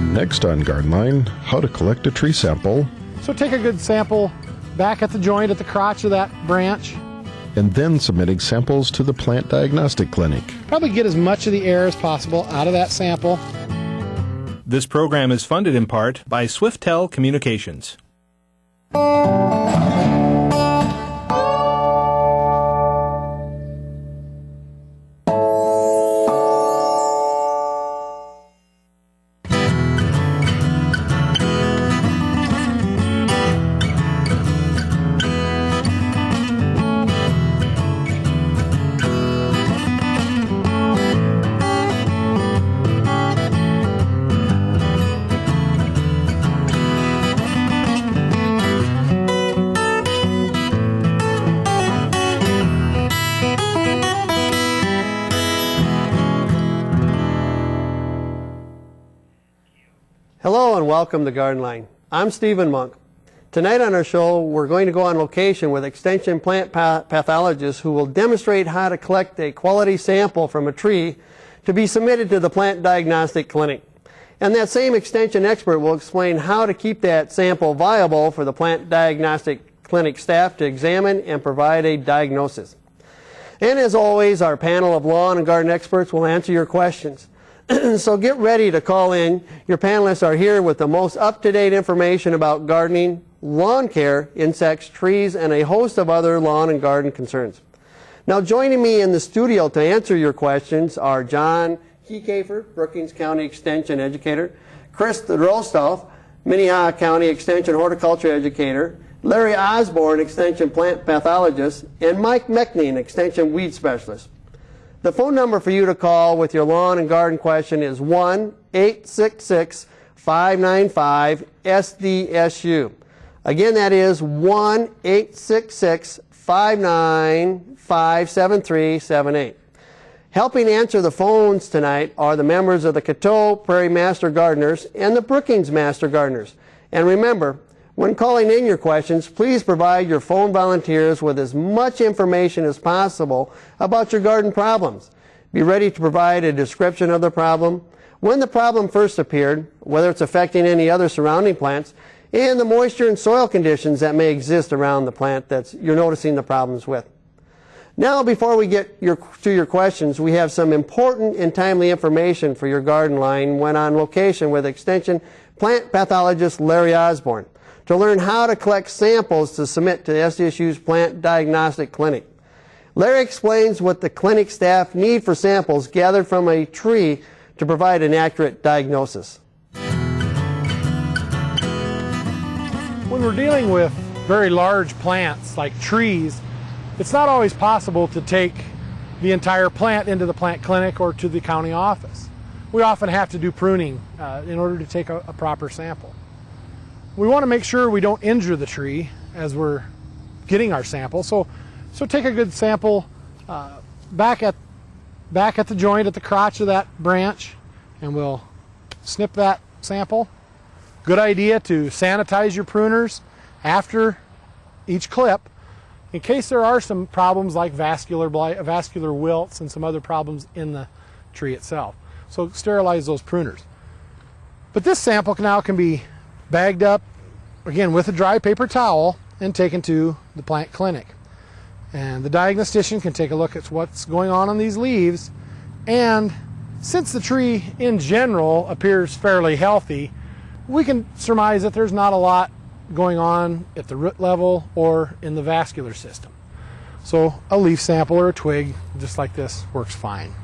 Next on Garden Line, how to collect a tree sample. So take a good sample back at the joint at the crotch of that branch. And then submitting samples to the Plant Diagnostic Clinic. Probably get as much of the air as possible out of that sample. This program is funded in part by Swiftel Communications. Hello and welcome to Garden Line. I'm Stephen Monk. Tonight on our show we're going to go on location with extension plant pathologists who will demonstrate how to collect a quality sample from a tree to be submitted to the Plant Diagnostic Clinic. And that same extension expert will explain how to keep that sample viable for the Plant Diagnostic Clinic staff to examine and provide a diagnosis. And as always, our panel of lawn and garden experts will answer your questions. So get ready to call in. Your panelists are here with the most up-to-date information about gardening, lawn care, insects, trees, and a host of other lawn and garden concerns. Now joining me in the studio to answer your questions are John Kiecafer, Brookings County Extension Educator, Chris Rostoff, Minnehaha County Extension Horticulture Educator, Larry Osborne, Extension Plant Pathologist, and Mike Meckning, Extension Weed Specialist. The phone number for you to call with your lawn and garden question is 1-866-595-SDSU. Again, that is 1-866-595-7378. Helping answer the phones tonight are the members of the Coteau Prairie Master Gardeners and the Brookings Master Gardeners. And remember, when calling in your questions, please provide your phone volunteers with as much information as possible about your garden problems. Be ready to provide a description of the problem, when the problem first appeared, whether it's affecting any other surrounding plants, and the moisture and soil conditions that may exist around the plant that you're noticing the problems with. Now, before we get to your questions, we have some important and timely information for your garden line when on location with Extension Plant Pathologist Larry Osborne to learn how to collect samples to submit to SDSU's Plant Diagnostic Clinic. Larry explains what the clinic staff need for samples gathered from a tree to provide an accurate diagnosis. When we're dealing with very large plants like trees, it's not always possible to take the entire plant into the plant clinic or to the county office. We often have to do pruning in order to take a proper sample. We want to make sure we don't injure the tree as we're getting our sample. So take a good sample back at the joint at the crotch of that branch, and we'll snip that sample. Good idea to sanitize your pruners after each clip in case there are some problems like vascular blight, vascular wilts, and some other problems in the tree itself. So sterilize those pruners. But this sample now can be bagged up, again, with a dry paper towel and taken to the plant clinic. And the diagnostician can take a look at what's going on these leaves. And since the tree in general appears fairly healthy, we can surmise that there's not a lot going on at the root level or in the vascular system. So a leaf sample or a twig, just like this, works fine.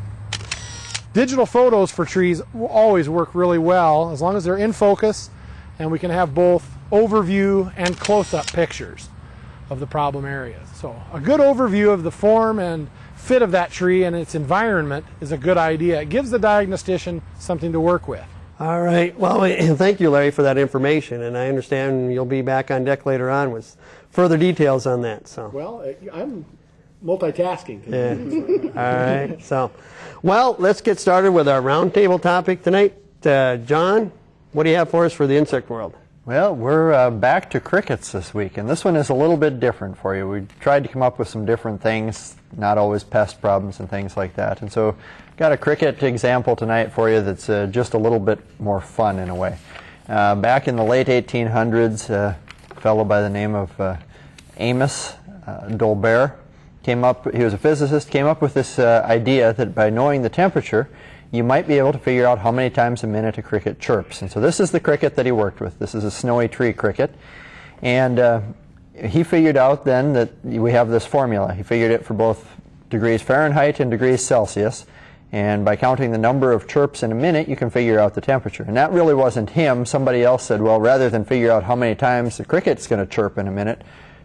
Digital photos for trees will always work really well as long as they're in focus and we can have both overview and close-up pictures of the problem areas. So a good overview of the form and fit of that tree and its environment is a good idea. It gives the diagnostician something to work with. All right. Well, thank you, Larry, for that information. And I understand you'll be back on deck later on with further details on that. So. Well, I'm multitasking. Yeah. All right. So, well, let's get started with our roundtable topic tonight. John, what do you have for us for the insect world? Well, we're back to crickets this week, and this one is a little bit different for you. We tried to come up with some different things, not always pest problems and things like that. And so Got a cricket example tonight for you that's just a little bit more fun in a way. Back in the late 1800s, a fellow by the name of Amos Dolbear came up, he was a physicist, came up with this idea that by knowing the temperature, you might be able to figure out how many times a minute a cricket chirps. And so this is the cricket that he worked with. This is a snowy tree cricket. And he figured out then that we have this formula. He figured it for both degrees Fahrenheit and degrees Celsius. And by counting the number of chirps in a minute, you can figure out the temperature. And that really wasn't him. Somebody else said, well, rather than figure out how many times the cricket's going to chirp in a minute,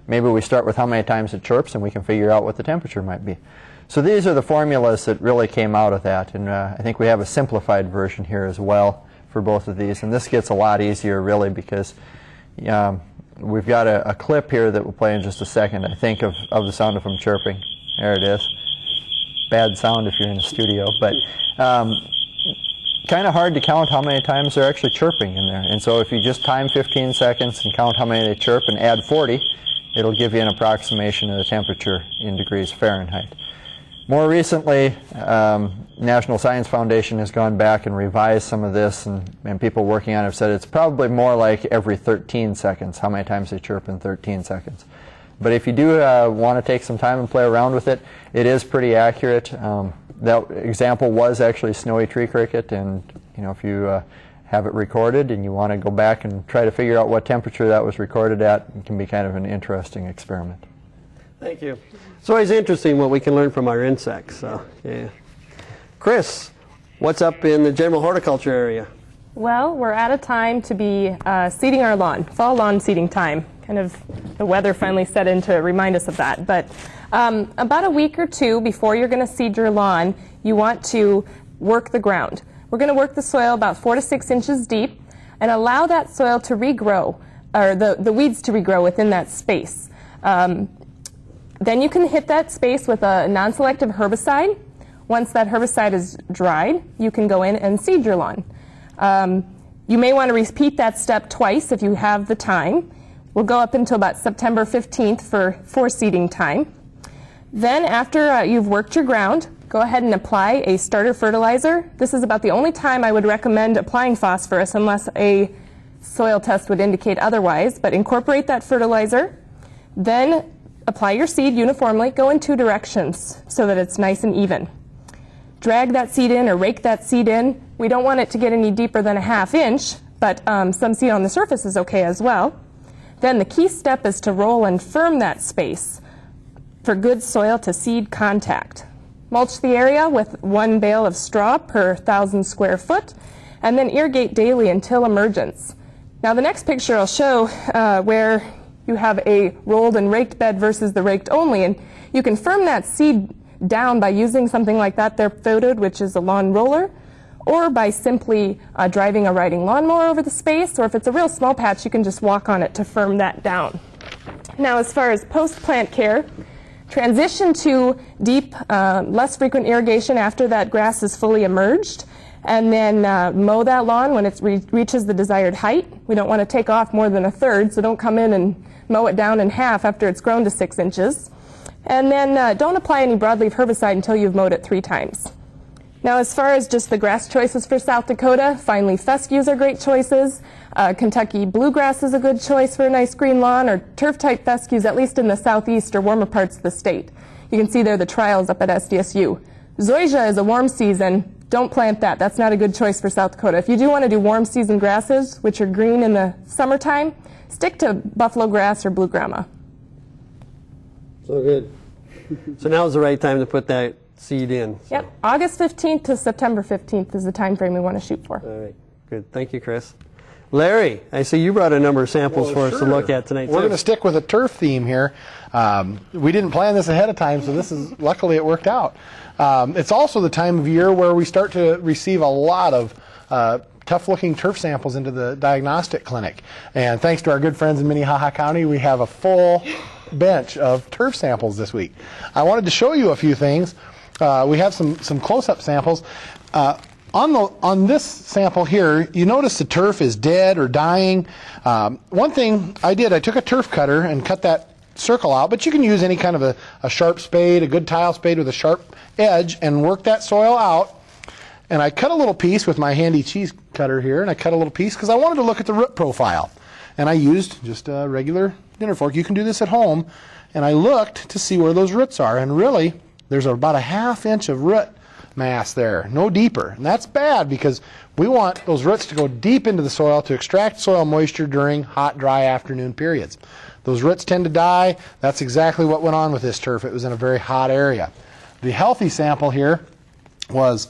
maybe we start with how many times it chirps and we can figure out what the temperature might be. So these are the formulas that really came out of that. And I think we have a simplified version here as well for both of these. And this gets a lot easier really because we've got a clip here that we'll play in just a second, I think, of the sound of them chirping. There it is. Bad sound if you're in the studio, but kind of hard to count how many times they're actually chirping in there. And so if you just time 15 seconds and count how many they chirp and add 40, it'll give you an approximation of the temperature in degrees Fahrenheit. More recently, National Science Foundation has gone back and revised some of this, and people working on it have said it's probably more like every 13 seconds, how many times they chirp in 13 seconds. But if you do want to take some time and play around with it, it is pretty accurate. That example was actually snowy tree cricket, and if you have it recorded and you want to go back and try to figure out what temperature that was recorded at, it can be kind of an interesting experiment. Thank you. It's always interesting what we can learn from our insects. So, yeah. Chris, what's up in the general horticulture area? Well, we're at a time to be seeding our lawn, fall lawn seeding time. Kind of the weather finally set in to remind us of that. But about a week or two before you're going to seed your lawn, you want to work the ground. We're going to work the soil about 4 to 6 inches deep and allow that soil to regrow, or the weeds to regrow within that space. Then you can hit that space with a non-selective herbicide. Once that herbicide is dried, you can go in and seed your lawn. You may want to repeat that step twice if you have the time. We'll go up until about September 15th for seeding time. Then after you've worked your ground, go ahead and apply a starter fertilizer. This is about the only time I would recommend applying phosphorus unless a soil test would indicate otherwise, but incorporate that fertilizer. Then apply your seed uniformly. Go in 2 directions so that it's nice and even. Drag that seed in or rake that seed in. We don't want it to get any deeper than a ½ inch, but some seed on the surface is okay as well. Then the key step is to roll and firm that space for good soil to seed contact. Mulch the area with 1 bale of straw per 1,000 square foot, and then irrigate daily until emergence. Now the next picture I'll show where you have a rolled and raked bed versus the raked only, and you can firm that seed down by using something like that there photoed, which is a lawn roller, or by simply driving a riding lawnmower over the space, or if it's a real small patch, you can just walk on it to firm that down. Now, as far as post-plant care, transition to deep, less frequent irrigation after that grass is fully emerged, and then mow that lawn when it reaches the desired height. We don't want to take off more than 1/3, so don't come in and mow it down in half after it's grown to 6 inches. And then don't apply any broadleaf herbicide until you've mowed it 3 times. Now, as far as just the grass choices for South Dakota, fine leaf fescues are great choices. Kentucky bluegrass is a good choice for a nice green lawn, or turf-type fescues, at least in the southeast or warmer parts of the state. You can see there the trials up at SDSU. Zoysia is a warm season. Don't plant that. That's not a good choice for South Dakota. If you do want to do warm season grasses, which are green in the summertime, stick to buffalo grass or blue grama. So good. So now's the right time to put that seed in. So. Yep, August 15th to September 15th is the time frame we want to shoot for. All right, good. Thank you, Chris. Larry, I see you brought a number of samples for us to look at tonight. We're going to stick with a turf theme here. We didn't plan this ahead of time, so this is luckily it worked out. It's also the time of year where we start to receive a lot of tough-looking turf samples into the diagnostic clinic. And thanks to our good friends in Minnehaha County, we have a full bench of turf samples this week. I wanted to show you a few things. We have some close-up samples. On this sample here, you notice the turf is dead or dying. One thing I did, I took a turf cutter and cut that circle out, but you can use any kind of a sharp spade, a good tile spade with a sharp edge, and work that soil out. And I cut a little piece with my handy cheese cutter here, and I cut a little piece because I wanted to look at the root profile. And I used just a regular dinner fork. You can do this at home. And I looked to see where those roots are, and really there's about a 1/2 inch of root mass there, no deeper. And that's bad because we want those roots to go deep into the soil to extract soil moisture during hot, dry afternoon periods. Those roots tend to die. That's exactly what went on with this turf. It was in a very hot area. The healthy sample here was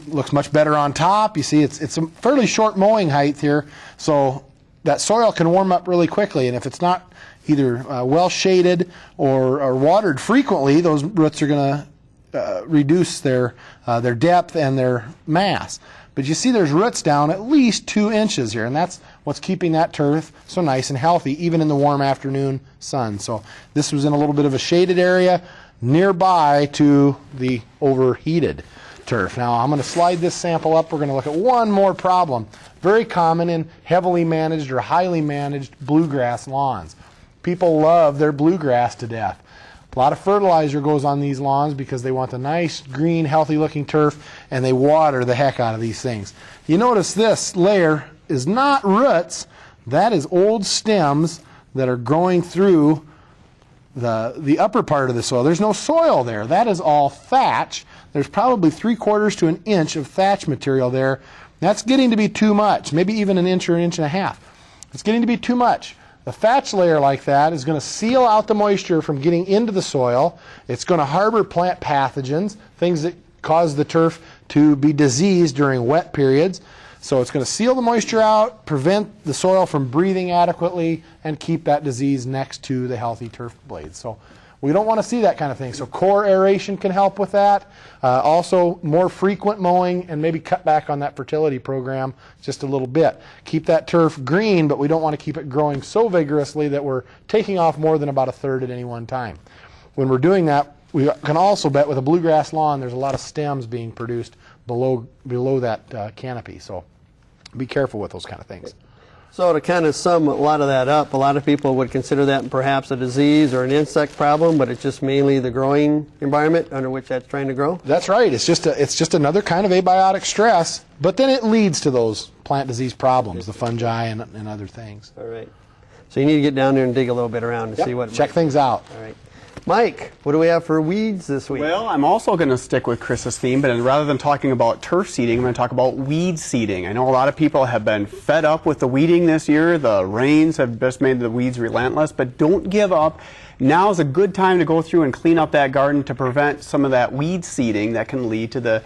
looks much better on top. You see it's a fairly short mowing height here, so that soil can warm up really quickly, and if it's not either well shaded or watered frequently, those roots are going to reduce their depth and their mass. But you see there's roots down at least 2 inches here, and that's what's keeping that turf so nice and healthy, even in the warm afternoon sun. So this was in a little bit of a shaded area nearby to the overheated turf. Now I'm going to slide this sample up. We're going to look at one more problem, very common in heavily managed or highly managed bluegrass lawns. People love their bluegrass to death. A lot of fertilizer goes on these lawns because they want the nice, green, healthy-looking turf, and they water the heck out of these things. You notice this layer is not roots. That is old stems that are growing through the upper part of the soil. There's no soil there. That is all thatch. There's probably 3/4 to an inch of thatch material there. That's getting to be too much, maybe even an inch or an inch and a half. It's getting to be too much. The thatch layer like that is going to seal out the moisture from getting into the soil. It's going to harbor plant pathogens, things that cause the turf to be diseased during wet periods. So it's going to seal the moisture out, prevent the soil from breathing adequately, and keep that disease next to the healthy turf blades. So we don't want to see that kind of thing. So core aeration can help with that. Also, more frequent mowing and maybe cut back on that fertility program just a little bit. Keep that turf green, but we don't want to keep it growing so vigorously that we're taking off more than about 1/3 at any one time. When we're doing that, we can also bet with a bluegrass lawn there's a lot of stems being produced below that canopy. So be careful with those kind of things. So to kind of sum a lot of that up, a lot of people would consider that perhaps a disease or an insect problem, but it's just mainly the growing environment under which that's trying to grow? That's right. It's just another kind of abiotic stress, but then it leads to those plant disease problems, the fungi and other things. All right. So you need to get down there and dig a little bit around and see what... Check things out. All right. Mike, what do we have for weeds this week? Well, I'm also going to stick with Chris's theme, but rather than talking about turf seeding, I'm going to talk about weed seeding. I know a lot of people have been fed up with the weeding this year. The rains have just made the weeds relentless, but don't give up. Now is a good time to go through and clean up that garden to prevent some of that weed seeding that can lead to the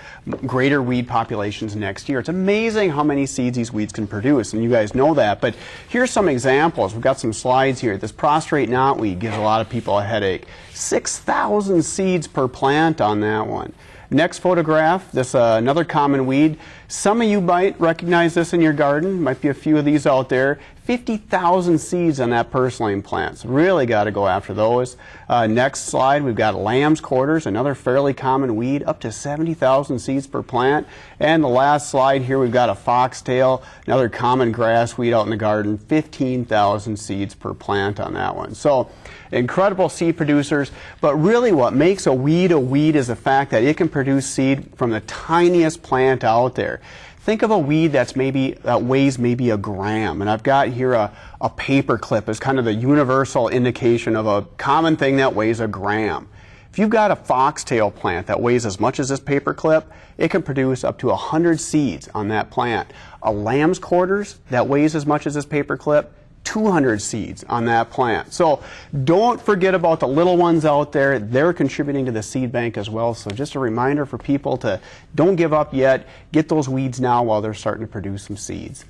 greater weed populations next year. It's amazing how many seeds these weeds can produce, and you guys know that. But here's some examples. We've got some slides here. This prostrate knotweed gives a lot of people a headache. 6,000 seeds per plant on that one. Next photograph, this another common weed. Some of you might recognize this in your garden. Might be a few of these out there. 50,000 seeds on that purslane plant. So really got to go after those. Next slide, we've got lamb's quarters, another fairly common weed, up to 70,000 seeds per plant. And the last slide here, we've got a foxtail, another common grass weed out in the garden, 15,000 seeds per plant on that one. So incredible seed producers, but really what makes a weed is the fact that it can produce seed from the tiniest plant out there. Think of a weed that weighs maybe a gram, and I've got here a paper clip as kind of the universal indication of a common thing that weighs a gram. If you've got a foxtail plant that weighs as much as this paper clip, it can produce up to 100 seeds on that plant. A lamb's quarters that weighs as much as this paper clip, 200 seeds on that plant. So don't forget about the little ones out there. They're contributing to the seed bank as well. So just a reminder for people to don't give up yet. Get those weeds now while they're starting to produce some seeds.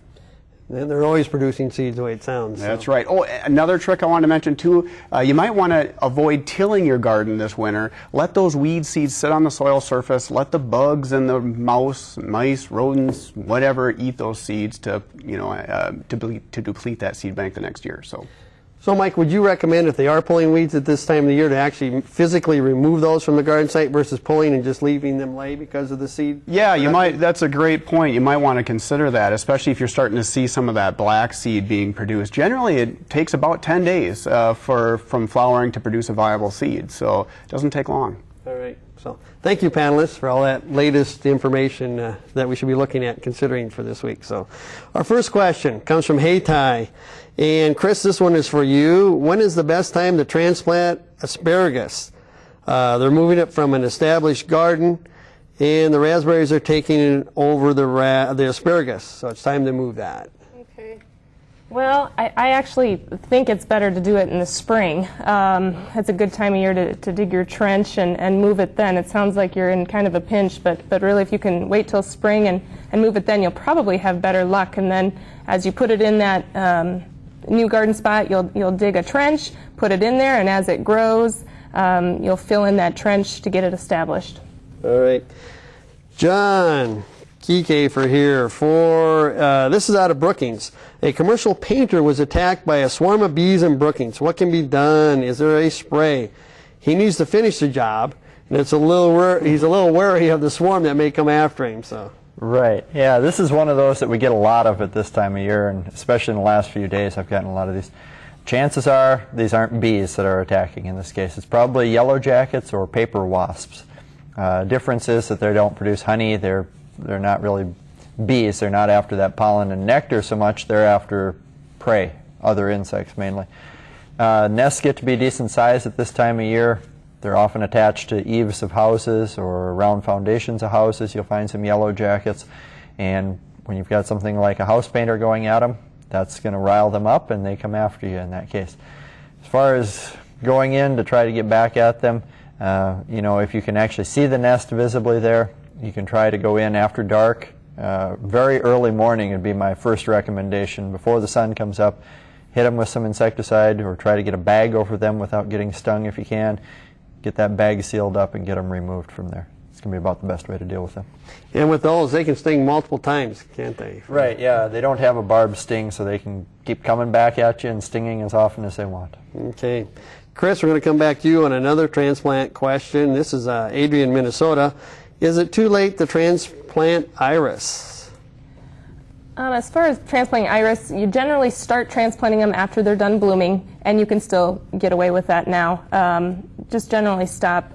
And they're always producing seeds the way it sounds. That's right. Oh, another trick I want to mention too, you might want to avoid tilling your garden this winter. Let those weed seeds sit on the soil surface. Let the bugs and the mice, rodents, whatever, eat those seeds to, to deplete that seed bank the next year. So Mike, would you recommend if they are pulling weeds at this time of the year to actually physically remove those from the garden site versus pulling and just leaving them lay because of the seed? Yeah, you might. That's a great point. You might want to consider that, especially if you're starting to see some of that black seed being produced. Generally, it takes about 10 days from flowering to produce a viable seed, so it doesn't take long. All right. So thank you, panelists, for all that latest information that we should be looking at considering for this week. So our first question comes from Haytai. And Chris, this one is for you. When is the best time to transplant asparagus? They're moving it from an established garden, and the raspberries are taking over the asparagus. So it's time to move that. Okay. Well, I actually think it's better to do it in the spring. It's a good time of year to dig your trench and move it then. It sounds like you're in kind of a pinch, but really if you can wait till spring and move it then, you'll probably have better luck. And then as you put it in that new garden spot, you'll dig a trench, put it in there, and as it grows, you'll fill in that trench to get it established. All right. John Kiefer here for, this is out of Brookings. A commercial painter was attacked by a swarm of bees in Brookings. What can be done? Is there a spray? He needs to finish the job, and he's a little wary of the swarm that may come after him. So. Right. Yeah, this is one of those that we get a lot of at this time of year, and especially in the last few days I've gotten a lot of these. Chances are these aren't bees that are attacking in this case. It's probably yellow jackets or paper wasps. Difference is that they don't produce honey. They're not really bees. They're not after that pollen and nectar so much. They're after prey, other insects mainly. Nests get to be decent size at this time of year. They're often attached to eaves of houses or around foundations of houses. You'll find some yellow jackets. And when you've got something like a house painter going at them, that's going to rile them up and they come after you in that case. As far as going in to try to get back at them, you know, if you can actually see the nest visibly there, you can try to go in after dark. Very early morning would be my first recommendation. Before the sun comes up, hit them with some insecticide or try to get a bag over them without getting stung if you can. Get that bag sealed up and get them removed from there. It's going to be about the best way to deal with them. And with those, they can sting multiple times, can't they? Right, yeah. They don't have a barbed sting, so they can keep coming back at you and stinging as often as they want. Okay. Chris, we're going to come back to you on another transplant question. This is Adrian, Minnesota. Is it too late to transplant iris? As far as transplanting iris, you generally start transplanting them after they're done blooming, and you can still get away with that now. Just generally stop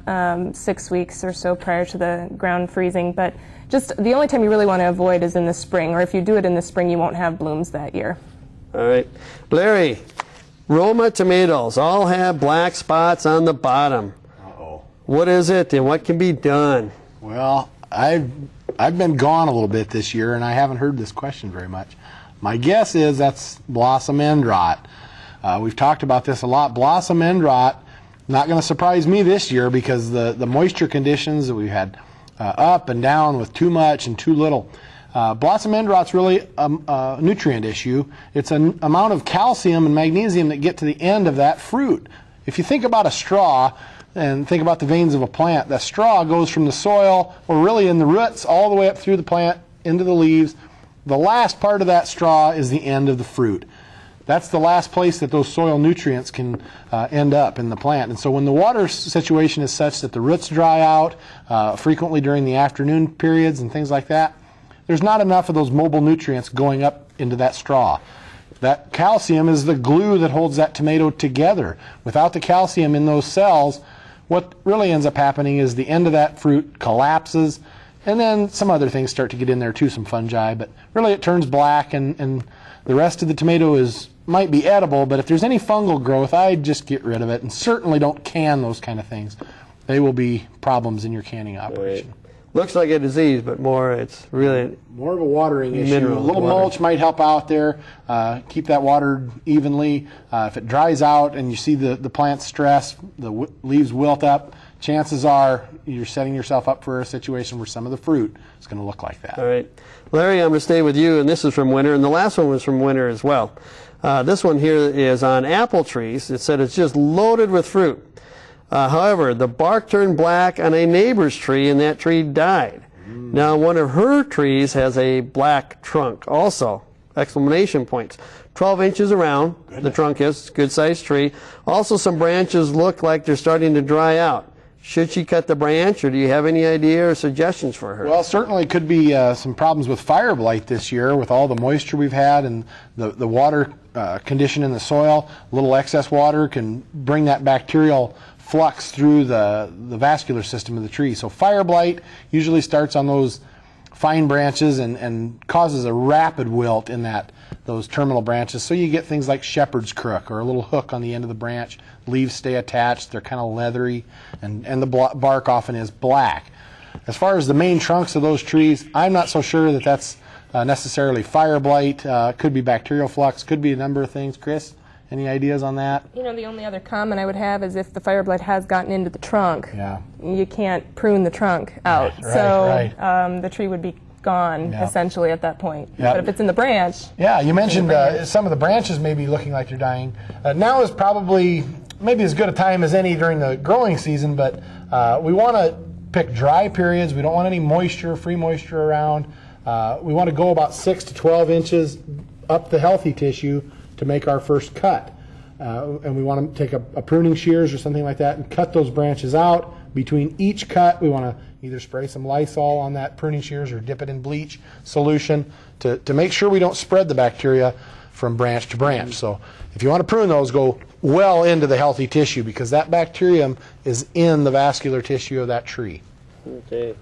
6 weeks or so prior to the ground freezing, but just the only time you really want to avoid is in the spring, or if you do it in the spring, you won't have blooms that year. All right. Larry, Roma tomatoes all have black spots on the bottom. Uh-oh. What is it and what can be done? Well, I've been gone a little bit this year, and I haven't heard this question very much. My guess is that's blossom end rot. We've talked about this a lot. Blossom end rot, not going to surprise me this year because the moisture conditions that we've had up and down with too much and too little. Blossom end rot's really a nutrient issue. It's an amount of calcium and magnesium that get to the end of that fruit. If you think about a straw, and think about the veins of a plant, that straw goes from the soil, or really in the roots, all the way up through the plant, into the leaves. The last part of that straw is the end of the fruit. That's the last place that those soil nutrients can end up in the plant. And so when the water situation is such that the roots dry out, frequently during the afternoon periods and things like that, there's not enough of those mobile nutrients going up into that straw. That calcium is the glue that holds that tomato together. Without the calcium in those cells, what really ends up happening is the end of that fruit collapses, and then some other things start to get in there too, some fungi, but really it turns black, and the rest of the tomato might be edible, but if there's any fungal growth, I'd just get rid of it, and certainly don't can those kind of things. They will be problems in your canning operation. Right. Looks like a disease, but it's really more of a watering issue. Mineral, A little mulch might help out there. Keep that watered evenly. If it dries out and you see the plant stress, the leaves wilt up, chances are you're setting yourself up for a situation where some of the fruit is going to look like that. All right. Larry, I'm going to stay with you, and this is from winter, and the last one was from winter as well. This one here is on apple trees. It said it's just loaded with fruit. However, the bark turned black on a neighbor's tree, and that tree died. Now, one of her trees has a black trunk also, exclamation points. 12 inches around, the trunk is, good-sized tree. Also, some branches look like they're starting to dry out. Should she cut the branch, or do you have any idea or suggestions for her? Well, certainly could be some problems with fire blight this year with all the moisture we've had and the water condition in the soil. A little excess water can bring that bacterial flux through the vascular system of the tree. So fire blight usually starts on those fine branches and causes a rapid wilt in those terminal branches. So you get things like shepherd's crook or a little hook on the end of the branch. Leaves stay attached. They're kind of leathery, and the bark often is black. As far as the main trunks of those trees, I'm not so sure that that's necessarily fire blight. Could be bacterial flux. Could be a number of things. Chris, any ideas on that? You know, the only other comment I would have is if the fire blight has gotten into the trunk, you can't prune the trunk out. Right. The tree would be gone essentially at that point. Yep. But if it's in the branch. Yeah, you mentioned some of the branches may be looking like they're dying. Now is probably maybe as good a time as any during the growing season, but we want to pick dry periods. We don't want any moisture, free moisture around. We want to go about 6 to 12 inches up the healthy tissue to make our first cut. And we want to take a pruning shears or something like that and cut those branches out. Between each cut, we want to either spray some Lysol on that pruning shears or dip it in bleach solution to make sure we don't spread the bacteria from branch to branch. So if you want to prune those, go well into the healthy tissue because that bacterium is in the vascular tissue of that tree. Okay.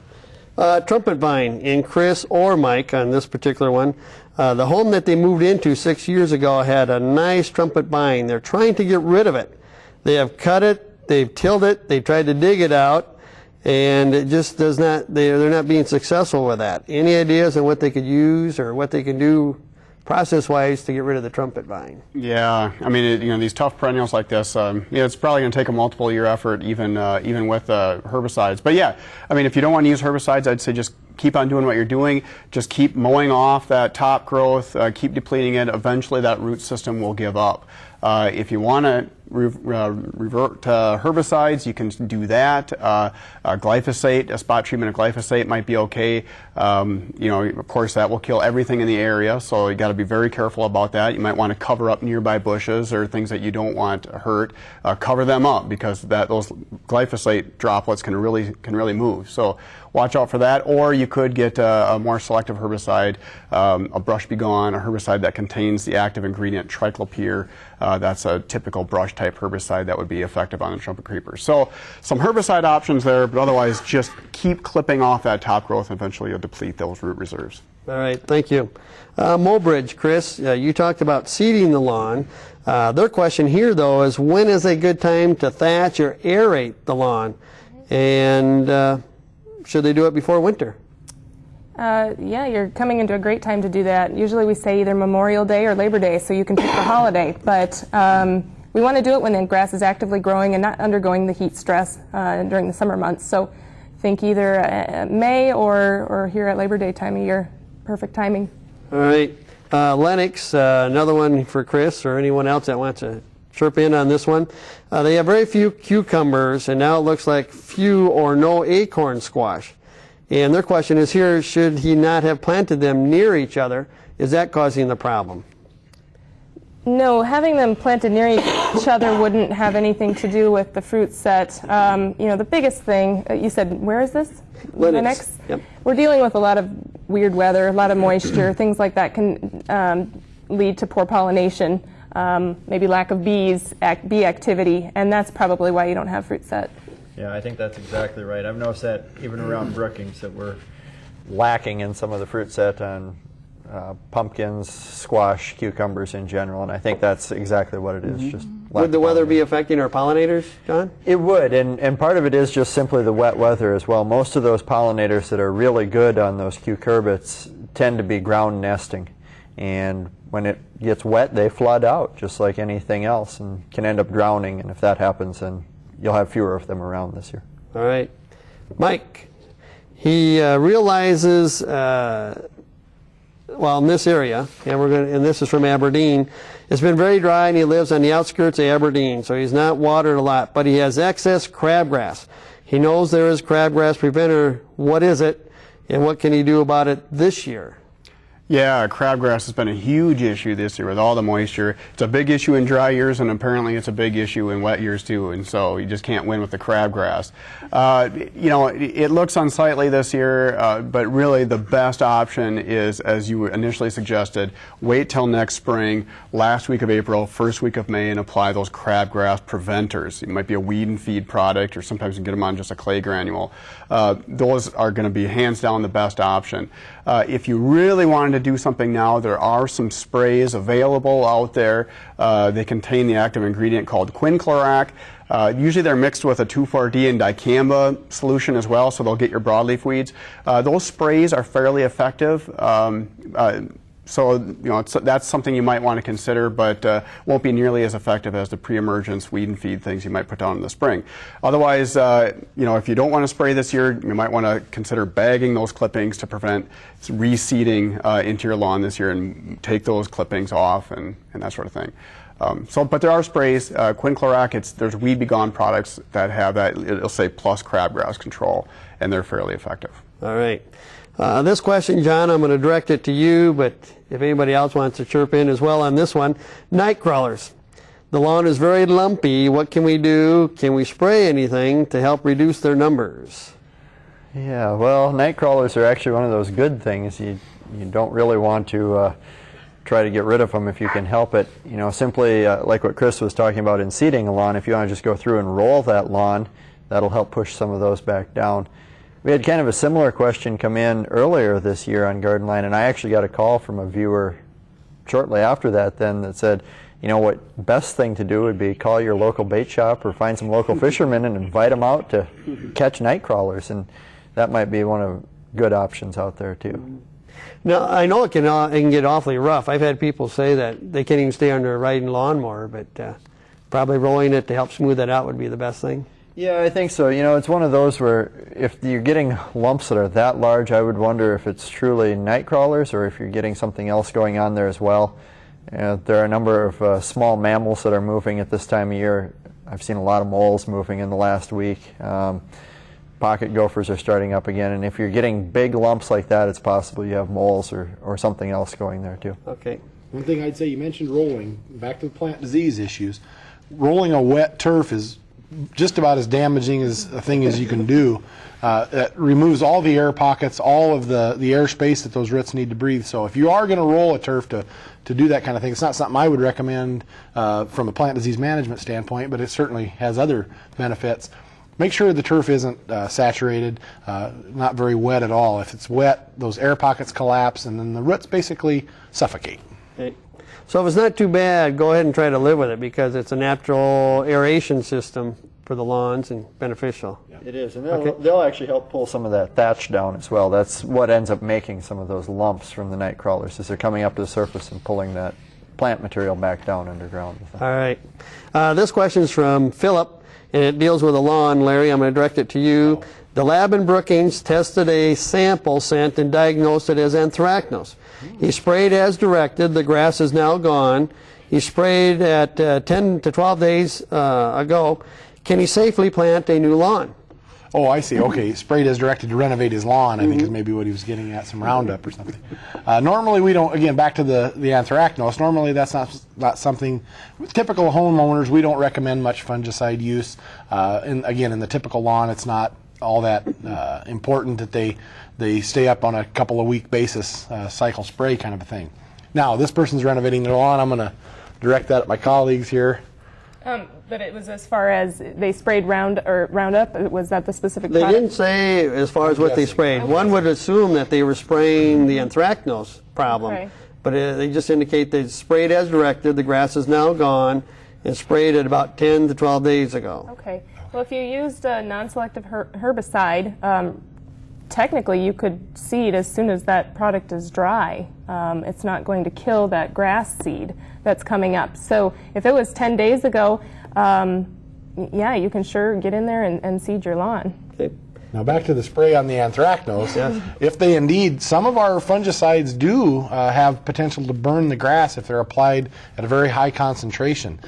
Trumpet Vine, and Chris or Mike on this particular one, the home that they moved into 6 years ago had a nice trumpet vine. They're trying to get rid of it. They have cut it, they've tilled it, they've tried to dig it out, and it just does not, they're not being successful with that. Any ideas on what they could use or what they can do process-wise to get rid of the trumpet vine? Yeah, I mean, these tough perennials like this, it's probably going to take a multiple-year effort, even with herbicides. But yeah, I mean, if you don't want to use herbicides, I'd say just keep on doing what you're doing. Just keep mowing off that top growth, keep depleting it. Eventually, that root system will give up. If you want to revert to herbicides, you can do that. Glyphosate, a spot treatment of glyphosate might be okay. Of course, that will kill everything in the area, so you got to be very careful about that. You might want to cover up nearby bushes or things that you don't want to hurt. Cover them up because those glyphosate droplets can really move. So watch out for that. Or you could get a more selective herbicide, a brush be gone, a herbicide that contains the active ingredient triclopyr. That's a typical brush type herbicide that would be effective on the trumpet creeper. So some herbicide options there, but otherwise just keep clipping off that top growth and eventually you'll deplete those root reserves. All right, thank you. Mowbridge, Chris, you talked about seeding the lawn. Their question here, though, is when is a good time to thatch or aerate the lawn? And should they do it before winter? Yeah, you're coming into a great time to do that. Usually we say either Memorial Day or Labor Day, so you can pick the holiday. But we want to do it when the grass is actively growing and not undergoing the heat stress during the summer months. So think either May or here at Labor Day time of year. Perfect timing. All right. Lennox, another one for Chris or anyone else that wants to chirp in on this one. They have very few cucumbers, and now it looks like few or no acorn squash. And their question is here, should he not have planted them near each other? Is that causing the problem? No, having them planted near each other wouldn't have anything to do with the fruit set. The biggest thing, you said, where is this? Lennox. Yep. We're dealing with a lot of weird weather, a lot of moisture, things like that can lead to poor pollination, maybe lack of bee activity, and that's probably why you don't have fruit set. Yeah, I think that's exactly right. I've noticed that even around Brookings that we're lacking in some of the fruit set on pumpkins, squash, cucumbers in general, and I think that's exactly what it is. Just would the weather be affecting our pollinators, John? It would, and part of it is just simply the wet weather as well. Most of those pollinators that are really good on those cucurbits tend to be ground nesting, and when it gets wet, they flood out just like anything else and can end up drowning, and if that happens, then you'll have fewer of them around this year. All right. Mike, he realizes, in this area, and this is from Aberdeen, it's been very dry and he lives on the outskirts of Aberdeen, so he's not watered a lot, but he has excess crabgrass. He knows there is crabgrass preventer. What is it, and what can he do about it this year? Yeah, crabgrass has been a huge issue this year with all the moisture. It's a big issue in dry years, and apparently it's a big issue in wet years too, and so you just can't win with the crabgrass. You know, it looks unsightly this year, but really the best option is, as you initially suggested, wait till next spring, last week of April, first week of May, and apply those crabgrass preventers. It might be a weed and feed product, or sometimes you can get them on just a clay granule. Those are going to be hands down the best option. If you really wanted to do something now, there are some sprays available out there. They contain the active ingredient called quinclorac. Usually they're mixed with a 2,4-D and dicamba solution as well, so they'll get your broadleaf weeds. Those sprays are fairly effective. So, you know, that's something you might want to consider, but won't be nearly as effective as the pre-emergence weed and feed things you might put down in the spring. Otherwise, you know, if you don't want to spray this year, you might want to consider bagging those clippings to prevent reseeding into your lawn this year, and take those clippings off and that sort of thing. But there are sprays, quinclorac, there's Weed Be Gone products that have that, it'll say plus crabgrass control, and they're fairly effective. All right. This question, John, I'm going to direct it to you, but if anybody else wants to chirp in as well on this one. Night crawlers. The lawn is very lumpy. What can we do? Can we spray anything to help reduce their numbers? Yeah, well, night crawlers are actually one of those good things. You don't really want to try to get rid of them if you can help it. You know, simply like what Chris was talking about in seeding a lawn, if you want to just go through and roll that lawn, that'll help push some of those back down. We had kind of a similar question come in earlier this year on Garden Line, and I actually got a call from a viewer shortly after that then that said, you know, what best thing to do would be call your local bait shop or find some local fishermen and invite them out to catch night crawlers, and that might be one of good options out there too. Now, I know it can get awfully rough. I've had people say that they can't even stay on their riding lawnmower, but probably rolling it to help smooth it out would be the best thing. Yeah, I think so. You know, it's one of those where if you're getting lumps that are that large, I would wonder if it's truly night crawlers or if you're getting something else going on there as well. There are a number of small mammals that are moving at this time of year. I've seen a lot of moles moving in the last week. Pocket gophers are starting up again, and if you're getting big lumps like that, it's possible you have moles or something else going there too. Okay. One thing I'd say, you mentioned rolling. Back to the plant disease issues. Rolling a wet turf is just about as damaging as a thing as you can do. It removes all the air pockets, all of the air space that those roots need to breathe. So if you are going to roll a turf to do that kind of thing, it's not something I would recommend from a plant disease management standpoint, but it certainly has other benefits. Make sure the turf isn't saturated, not very wet at all. If it's wet, those air pockets collapse, and then the roots basically suffocate. Okay. So if it's not too bad, go ahead and try to live with it, because it's a natural aeration system for the lawns and beneficial. Yeah. It is, and they'll actually help pull some of that thatch down as well. That's what ends up making some of those lumps from the night crawlers, is they're coming up to the surface and pulling that plant material back down underground. All right. This question is from Philip, and it deals with a lawn. Larry, I'm going to direct it to you. The lab in Brookings tested a sample scent and diagnosed it as anthracnose. He sprayed as directed. The grass is now gone. He sprayed at 10 to 12 days ago. Can he safely plant a new lawn? Oh, I see. Okay, sprayed as directed to renovate his lawn, I think is maybe what he was getting at, some Roundup or something. Normally we don't, again, back to the anthracnose, normally that's not something, typical homeowners, we don't recommend much fungicide use. And again, in the typical lawn, it's not all that important that they stay up on a couple of week basis, cycle spray kind of a thing. Now, this person's renovating their lawn. I'm going to direct that at my colleagues here. But it was as far as they sprayed Roundup? Was that the specific They product? didn't say as far as what they sprayed. One would assume that they were spraying the anthracnose problem. Okay. But they just indicate they sprayed as directed. The grass is now gone, and sprayed it about 10 to 12 days ago. Okay. Well, if you used a non-selective herbicide, technically you could seed as soon as that product is dry. It's not going to kill that grass seed that's coming up. So if it was 10 days ago, yeah, you can sure get in there and seed your lawn. Okay. Now back to the spray on the anthracnose. Yes. If they indeed, some of our fungicides do have potential to burn the grass if they're applied at a very high concentration.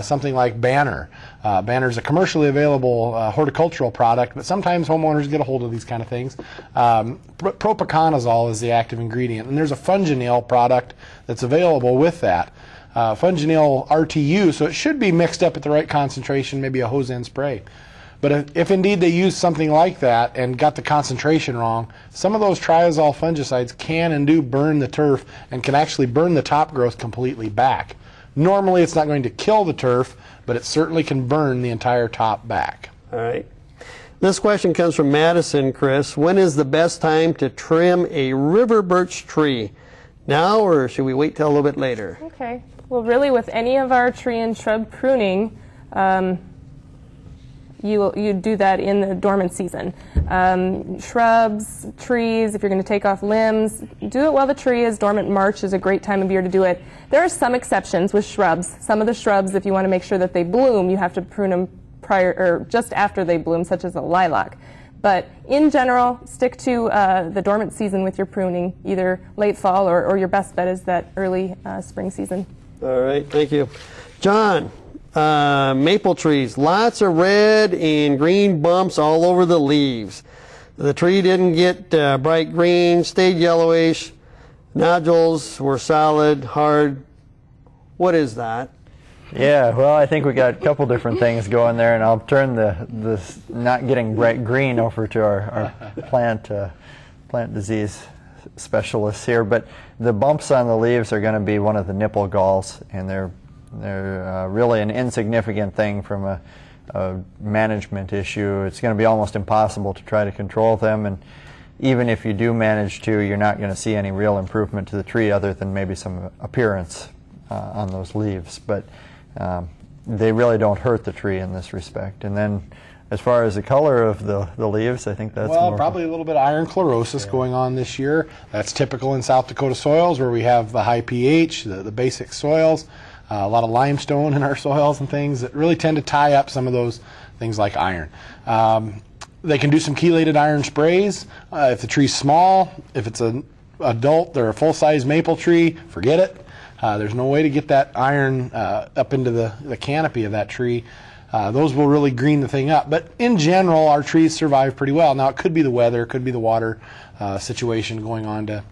Something like Banner. Banner is a commercially available horticultural product, but sometimes homeowners get a hold of these kind of things. Propiconazole is the active ingredient, and there's a Funginyl product that's available with that. Funginyl RTU, so it should be mixed up at the right concentration, maybe a hose end spray. But if indeed they use something like that and got the concentration wrong, some of those triazole fungicides can and do burn the turf and can actually burn the top growth completely back. Normally it's not going to kill the turf, but it certainly can burn the entire top back. All right. This question comes from Madison, Chris. When is the best time to trim a river birch tree? Now, or should we wait till a little bit later? Okay. Well, really, with any of our tree and shrub pruning, you do that in the dormant season. Shrubs, trees, if you're going to take off limbs, do it while the tree is dormant. March is a great time of year to do it. There are some exceptions with shrubs. Some of the shrubs, if you want to make sure that they bloom, you have to prune them prior or just after they bloom, such as a lilac. But in general, stick to the dormant season with your pruning, either late fall or your best bet is that early spring season. All right, thank you. John, maple trees, lots of red and green bumps all over the leaves. The tree didn't get bright green, stayed yellowish, nodules were solid, hard. What is that? Yeah, well, I think we got a couple different things going there, and I'll turn the not getting bright green over to our plant disease specialists here. But the bumps on the leaves are going to be one of the nipple galls, and they're really an insignificant thing from a management issue. It's going to be almost impossible to try to control them, and even if you do manage to, you're not going to see any real improvement to the tree other than maybe some appearance on those leaves. But they really don't hurt the tree in this respect. And then as far as the color of the leaves, I think that's well, probably a little bit of iron chlorosis going on this year. That's typical in South Dakota soils where we have the high pH, the basic soils, a lot of limestone in our soils and things that really tend to tie up some of those things like iron. They can do some chelated iron sprays. If the tree's small, if it's an adult or a full-size maple tree, forget it. There's no way to get that iron up into the canopy of that tree. Those will really green the thing up. But in general, our trees survive pretty well. Now, it could be the weather, it could be the water situation going on to,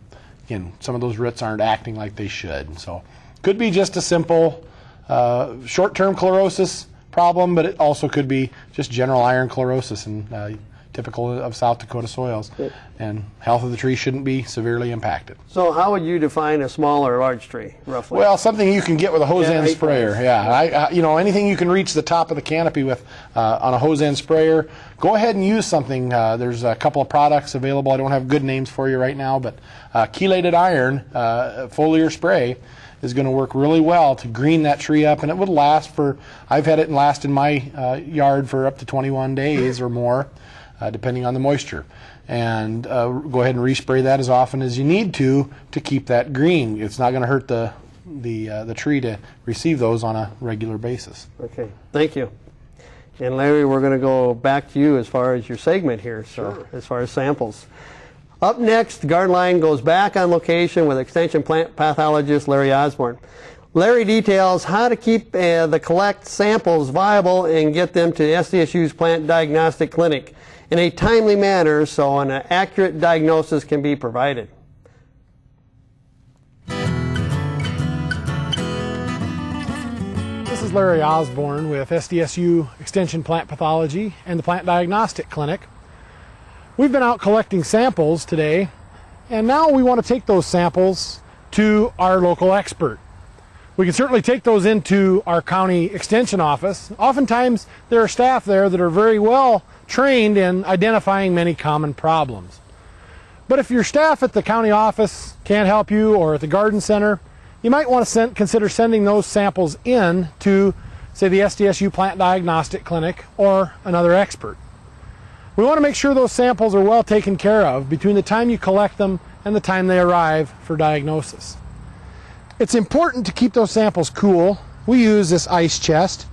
again, some of those roots aren't acting like they should. So could be just a simple short-term chlorosis problem, but it also could be just general iron chlorosis and typical of South Dakota soils. And health of the tree shouldn't be severely impacted. So how would you define a small or large tree, roughly? Well, something you can get with a hose end sprayer. Yeah, anything you can reach the top of the canopy with on a hose end sprayer, go ahead and use something. There's a couple of products available. I don't have good names for you right now, but chelated iron foliar spray is going to work really well to green that tree up, and it would last for, I've had it last in my yard for up to 21 days or more, depending on the moisture. And go ahead and respray that as often as you need to keep that green. It's not going to hurt the tree to receive those on a regular basis. Okay, thank you. And Larry, we're going to go back to you as far as your segment here, so Sure. as far as samples. Up next, the Garden Line goes back on location with Extension plant pathologist Larry Osborne. Larry details how to keep the collect samples viable and get them to SDSU's Plant Diagnostic Clinic in a timely manner so an accurate diagnosis can be provided. This is Larry Osborne with SDSU Extension Plant Pathology and the Plant Diagnostic Clinic. We've been out collecting samples today, and now we want to take those samples to our local expert. We can certainly take those into our county extension office. Oftentimes there are staff there that are very well trained in identifying many common problems. But if your staff at the county office can't help you, or at the garden center, you might want to consider sending those samples in to, say, the SDSU Plant Diagnostic Clinic or another expert. We want to make sure those samples are well taken care of between the time you collect them and the time they arrive for diagnosis. It's important to keep those samples cool. We use this ice chest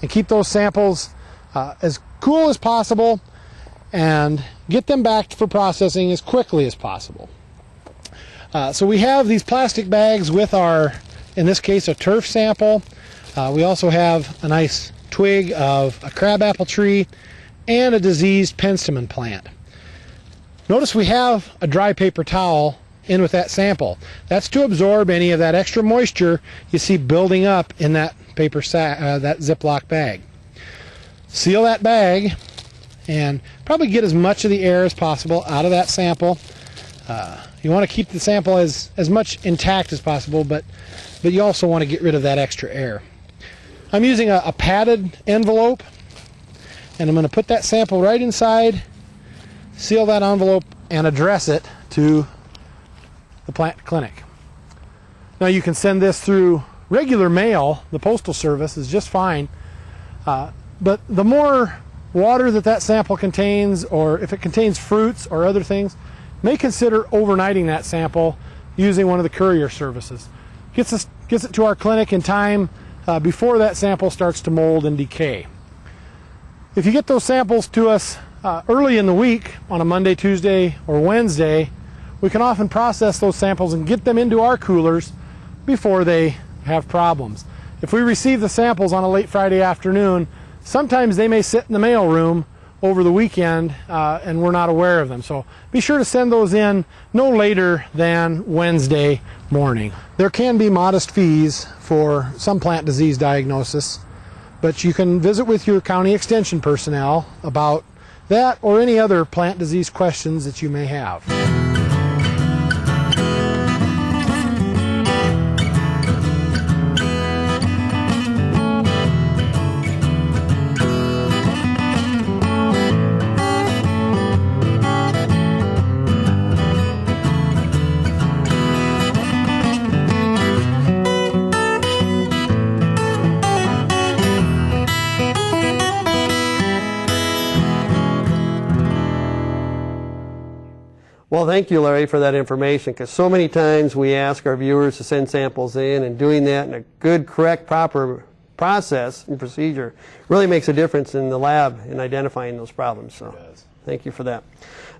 and keep those samples as cool as possible, and get them back for processing as quickly as possible. So we have these plastic bags with our, in this case, a turf sample. We also have a nice twig of a crabapple tree and a diseased penstemon plant. Notice we have a dry paper towel in with that sample. That's to absorb any of that extra moisture you see building up in that paper sack, that Ziploc bag. Seal that bag and probably get as much of the air as possible out of that sample. You want to keep the sample as much intact as possible, but you also want to get rid of that extra air. I'm using a padded envelope, and I'm going to put that sample right inside, seal that envelope, and address it to the plant clinic. Now you can send this through regular mail. The Postal Service is just fine, but the more water that sample contains, or if it contains fruits or other things, may consider overnighting that sample using one of the courier services. Gets it to our clinic in time before that sample starts to mold and decay. If you get those samples to us early in the week, on a Monday, Tuesday, or Wednesday, we can often process those samples and get them into our coolers before they have problems. If we receive the samples on a late Friday afternoon, sometimes they may sit in the mail room over the weekend and we're not aware of them. So be sure to send those in no later than Wednesday morning. There can be modest fees for some plant disease diagnosis, but you can visit with your county extension personnel about that or any other plant disease questions that you may have. Well, thank you, Larry, for that information, because so many times we ask our viewers to send samples in, and doing that in a good, correct, proper process and procedure really makes a difference in the lab in identifying those problems. So thank you for that.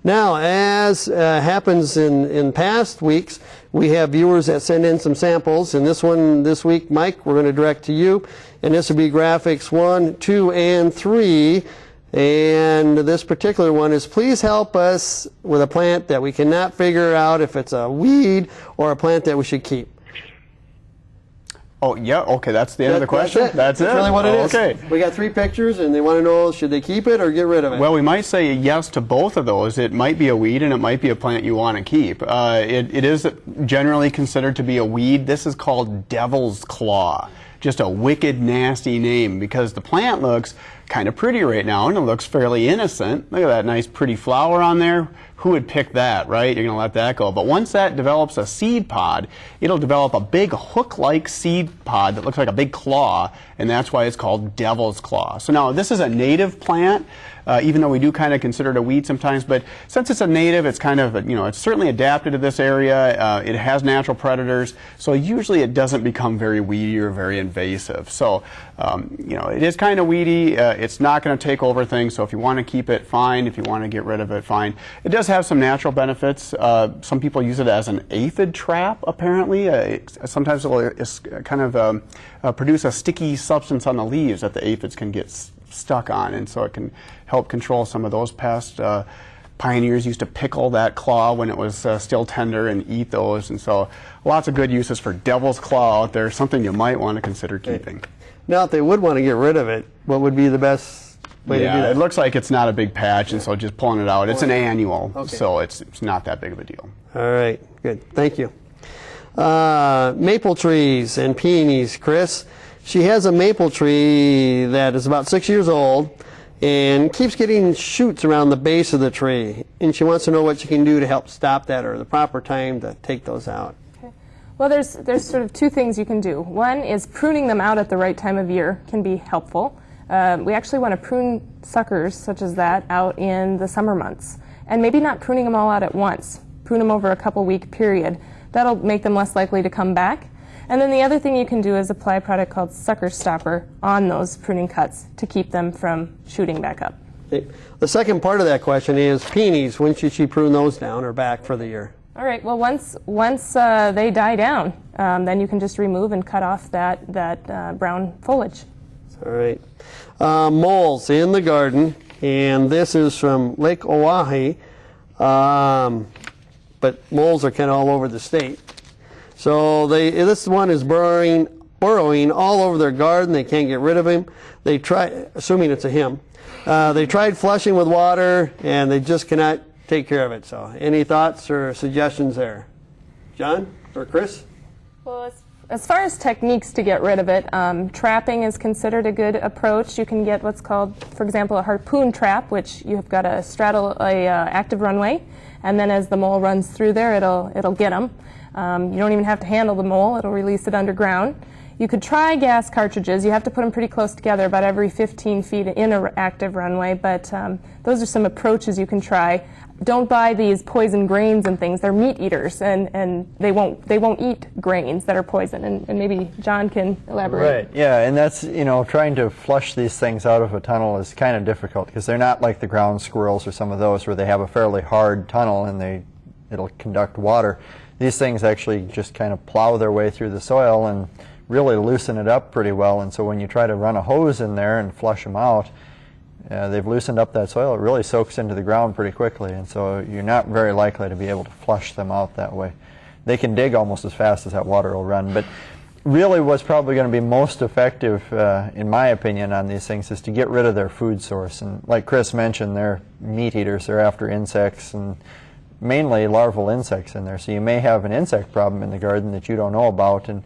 Now, as happens in past weeks, we have viewers that send in some samples, and this one this week, Mike, we're going to direct to you, and this will be graphics 1, 2, and 3. And this particular one is, please help us with a plant that we cannot figure out if it's a weed or a plant that we should keep. Oh, yeah, okay, that's the end of the question? That's really what it is. Okay. We got 3 pictures, and they want to know, should they keep it or get rid of it? Well, we might say yes to both of those. It might be a weed and it might be a plant you want to keep. It is generally considered to be a weed. This is called devil's claw. Just a wicked, nasty name, because the plant looks kind of pretty right now, and it looks fairly innocent. Look at that nice pretty flower on there. Who would pick that, right? You're going to let that go. But once that develops a seed pod, it'll develop a big hook-like seed pod that looks like a big claw, and that's why it's called devil's claw. So now, this is a native plant, even though we do kind of consider it a weed sometimes, but since it's a native, it's kind of, it's certainly adapted to this area. It has natural predators, so usually it doesn't become very weedy or very invasive. So, it is kind of weedy. It's not going to take over things, so if you want to keep it, fine. If you want to get rid of it, fine. It does have some natural benefits. Some people use it as an aphid trap, apparently. Sometimes it will kind of produce a sticky substance on the leaves that the aphids can get stuck on, and so it can help control some of those pests. Pioneers used to pickle that claw when it was still tender and eat those, and so lots of good uses for devil's claw out there, something you might want to consider keeping. Now, if they would want to get rid of it, what would be the best way to do that? It looks like it's not a big patch, and so just pulling it out. It's an annual, so it's not that big of a deal. All right, good. Thank you. Maple trees and peonies. Chris, she has a maple tree that is about 6 years old and keeps getting shoots around the base of the tree, and she wants to know what she can do to help stop that, or the proper time to take those out. Well, there's sort of 2 things you can do. One is pruning them out at the right time of year can be helpful. We actually want to prune suckers such as that out in the summer months, and maybe not pruning them all out at once. Prune them over a couple-week period. That'll make them less likely to come back. And then the other thing you can do is apply a product called Sucker Stopper on those pruning cuts to keep them from shooting back up. The second part of that question is peonies. When should she prune those down or back for the year? All right, well, once they die down, then you can just remove and cut off that brown foliage. All right. Moles in the garden, and this is from Lake Oahe, but moles are kind of all over the state. So this one is burrowing all over their garden. They can't get rid of him. They try, assuming it's a him. They tried flushing with water, and they just cannot take care of it. So any thoughts or suggestions there? John or Chris? Well, as far as techniques to get rid of it, trapping is considered a good approach. You can get what's called, for example, a harpoon trap, which you've got to straddle a active runway, and then as the mole runs through there, it'll get them. You don't even have to handle the mole. It'll release it underground. You could try gas cartridges. You have to put them pretty close together, about every 15 feet in an active runway, but those are some approaches you can try. Don't buy these poison grains and things. They're meat eaters, and they won't eat grains that are poison. And maybe John can elaborate. Right. Yeah, and that's, trying to flush these things out of a tunnel is kind of difficult because they're not like the ground squirrels or some of those where they have a fairly hard tunnel and it'll conduct water. These things actually just kind of plow their way through the soil and really loosen it up pretty well. And so when you try to run a hose in there and flush them out, they've loosened up that soil. It really soaks into the ground pretty quickly, and so you're not very likely to be able to flush them out that way. They can dig almost as fast as that water will run, but really what's probably going to be most effective, in my opinion, on these things is to get rid of their food source. And like Chris mentioned, they're meat eaters. They're after insects and mainly larval insects in there. So you may have an insect problem in the garden that you don't know about, and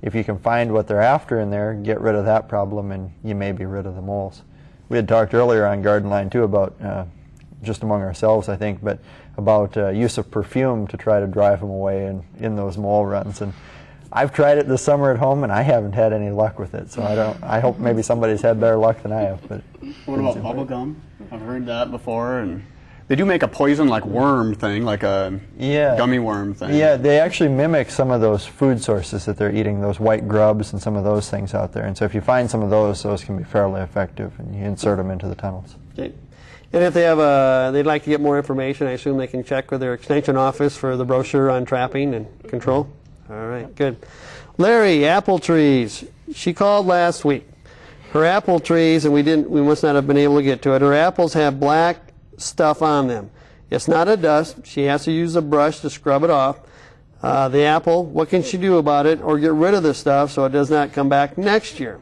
if you can find what they're after in there, get rid of that problem, and you may be rid of the moles. We had talked earlier on Garden Line too about, just among ourselves I think, but about use of perfume to try to drive them away in those mole runs. And I've tried it this summer at home and I haven't had any luck with it. So I hope maybe somebody's had better luck than I have. But what about bubble gum? I've heard that before, and they do make a poison like worm thing, like a gummy worm thing. Yeah, they actually mimic some of those food sources that they're eating, those white grubs and some of those things out there. And so if you find some of those can be fairly effective, and you insert them into the tunnels. Okay. And if they'd like to get more information, I assume they can check with their extension office for the brochure on trapping and control. All right, good. Larry, apple trees. She called last week. Her apple trees, and we must not have been able to get to it. Her apples have black stuff on them. It's not a dust. She has to use a brush to scrub it off. The apple, what can she do about it or get rid of the stuff so it does not come back next year?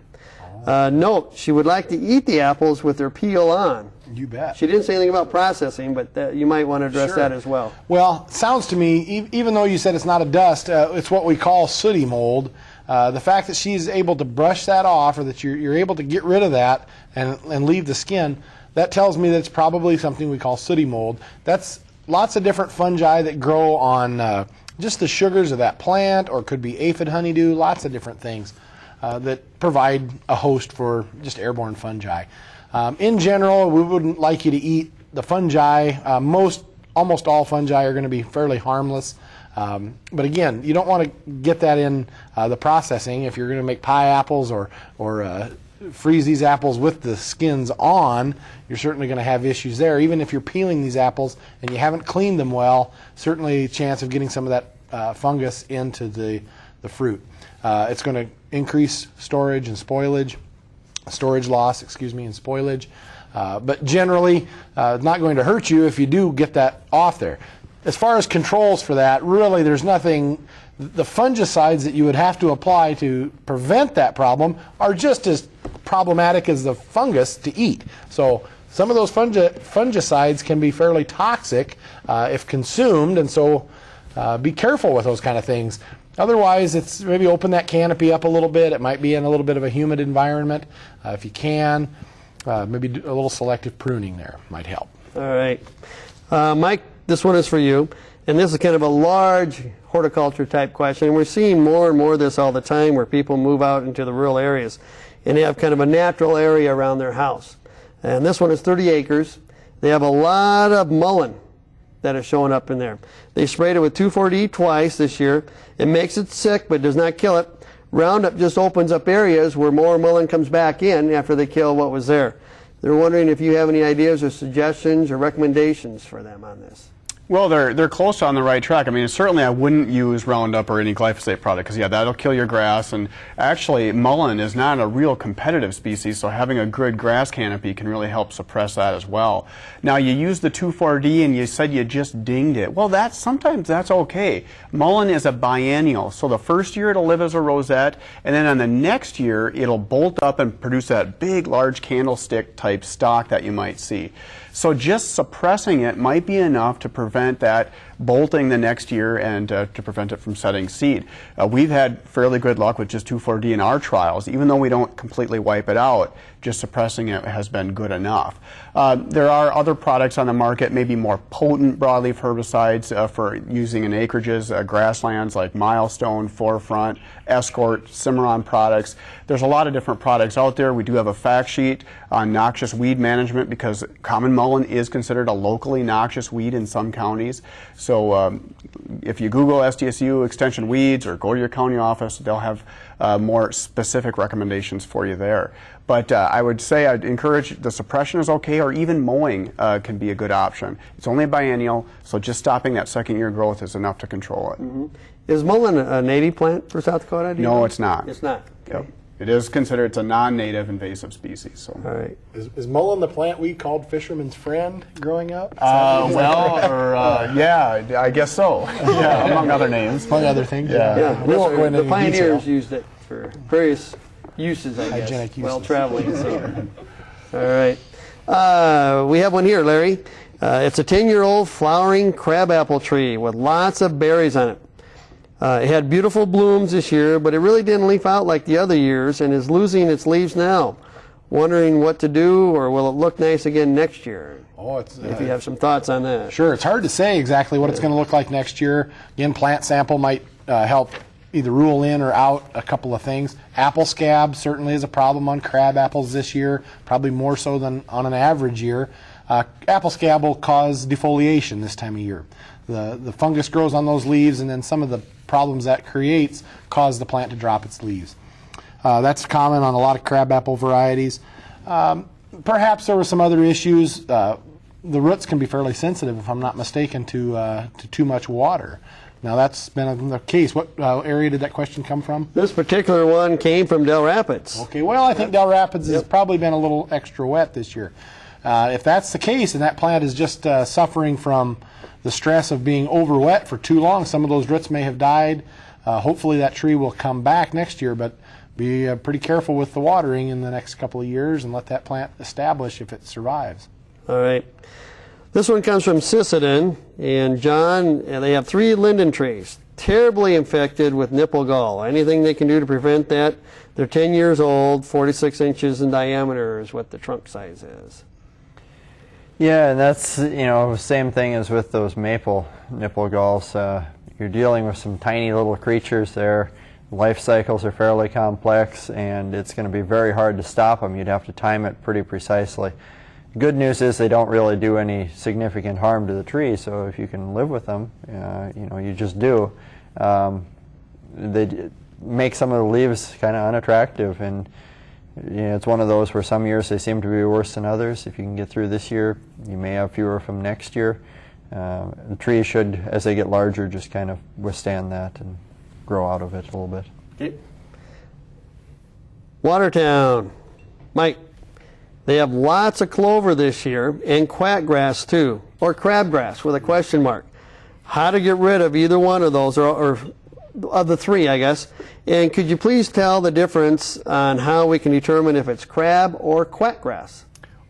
Note, she would like to eat the apples with their peel on. You bet. She didn't say anything about processing, but you might want to address that as well. Well, sounds to me, even though you said it's not a dust, it's what we call sooty mold. The fact that she's able to brush that off, or that you're able to get rid of that and leave the skin, that tells me that it's probably something we call sooty mold. That's lots of different fungi that grow on just the sugars of that plant, or could be aphid honeydew, lots of different things that provide a host for just airborne fungi. In general, we wouldn't like you to eat the fungi. Almost all fungi are going to be fairly harmless. But again, you don't want to get that in the processing. If you're going to make pie apples or freeze these apples with the skins on, you're certainly going to have issues there. Even if you're peeling these apples and you haven't cleaned them well, certainly a chance of getting some of that fungus into the fruit. It's going to increase storage and spoilage, storage loss, and spoilage. But generally, it's not going to hurt you if you do get that off there. As far as controls for that, really there's nothing. The fungicides that you would have to apply to prevent that problem are just as problematic as the fungus to eat. So some of those fungicides can be fairly toxic if consumed, and so be careful with those kind of things. Otherwise, it's maybe open that canopy up a little bit. It might be in a little bit of a humid environment. If you can, maybe do a little selective pruning there might help. All right. Mike, this one is for you. And this is kind of a large horticulture type question. And we're seeing more and more of this all the time, where people move out into the rural areas and they have kind of a natural area around their house. And this one is 30 acres. They have a lot of mullein that is showing up in there. They sprayed it with 2,4-D twice this year. It makes it sick, but does not kill it. Roundup just opens up areas where more mullein comes back in after they kill what was there. They're wondering if you have any ideas or suggestions or recommendations for them on this. Well, they're close on the right track. I mean, certainly I wouldn't use Roundup or any glyphosate product because, yeah, that'll kill your grass. And actually, mullein is not a real competitive species, so having a good grass canopy can really help suppress that as well. Now, you use the 2,4-D and you said you just dinged it. Well, sometimes that's okay. Mullein is a biennial, so the first year it'll live as a rosette, and then on the next year it'll bolt up and produce that big, large candlestick type stalk that you might see. So just suppressing it might be enough to prevent that bolting the next year and to prevent it from setting seed. We've had fairly good luck with just 2,4-D in our trials. Even though we don't completely wipe it out, just suppressing it has been good enough. There are other products on the market, maybe more potent broadleaf herbicides for using in acreages, grasslands like Milestone, Forefront, Escort, Cimarron products. There's a lot of different products out there. We do have a fact sheet on noxious weed management because common mullein is considered a locally noxious weed in some counties. So if you Google SDSU extension weeds or go to your county office, they'll have more specific recommendations for you there. But I would say I'd encourage the suppression is okay, or even mowing can be a good option. It's only a biennial, so just stopping that second year growth is enough to control it. Mm-hmm. Is mullein a native plant for South Dakota? No, it's not. It's not. Okay. Yep. It is considered, it's a non-native invasive species. So. All right. Is mullein the plant we called fisherman's friend growing up? Yeah, I guess so. Yeah, among other names. Among other things. Yeah. We won't go into the any pioneers detail. used it for various uses, I guess. Hygienic uses. Well, traveling. So. All right. We have one here, Larry. It's a 10-year-old flowering crabapple tree with lots of berries on it. It had beautiful blooms this year, but it really didn't leaf out like the other years and is losing its leaves now. Wondering what to do, or will it look nice again next year? Oh, if you have some thoughts on that. Sure, it's hard to say exactly what it's going to look like next year. Again, plant sample might help either rule in or out a couple of things. Apple scab certainly is a problem on crab apples this year, probably more so than on an average year. Apple scab will cause defoliation this time of year. The fungus grows on those leaves, and then some of the problems that creates cause the plant to drop its leaves. That's common on a lot of crabapple varieties. Perhaps there were some other issues. The roots can be fairly sensitive, if I'm not mistaken, to too much water. Now that's been the case. What area did that question come from? This particular one came from Del Rapids. Okay, well I think Del Rapids has probably been a little extra wet this year. If that's the case and that plant is just suffering from the stress of being over wet for too long, some of those roots may have died. Hopefully that tree will come back next year, but be pretty careful with the watering in the next couple of years and let that plant establish if it survives. All right. This one comes from Sisseton, and John, they have 3 linden trees, terribly infected with nipple gall. Anything they can do to prevent that? They're 10 years old, 46 inches in diameter is what the trunk size is. Yeah, and that's, same thing as with those maple nipple galls. You're dealing with some tiny little creatures there. Life cycles are fairly complex, and it's going to be very hard to stop them. You'd have to time it pretty precisely. Good news is they don't really do any significant harm to the tree, so if you can live with them, you just do. They make some of the leaves kind of unattractive, and it's one of those where some years they seem to be worse than others. If you can get through this year, you may have fewer from next year. The trees should, as they get larger, just kind of withstand that and grow out of it a little bit. Okay. Watertown. Mike, they have lots of clover this year and quackgrass too, or crabgrass with a question mark. How to get rid of either one of those, or of the 3, I guess. And could you please tell the difference on how we can determine if it's crab or quackgrass?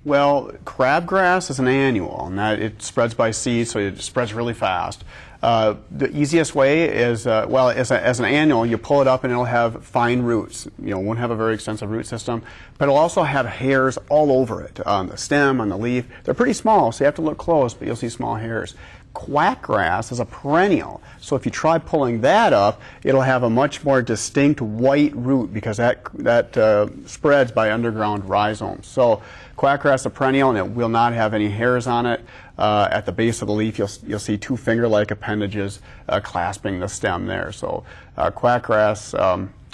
Well, crabgrass is an annual, and that it spreads by seed, so it spreads really fast. The easiest way is, as an annual, you pull it up and it'll have fine roots. It won't have a very extensive root system, but it'll also have hairs all over it, on the stem, on the leaf. They're pretty small, so you have to look close, but you'll see small hairs. Quackgrass is a perennial, so if you try pulling that up, it'll have a much more distinct white root because that spreads by underground rhizomes. So quackgrass is a perennial, and it will not have any hairs on it. At the base of the leaf, you'll see 2 finger-like appendages clasping the stem there. So quackgrass,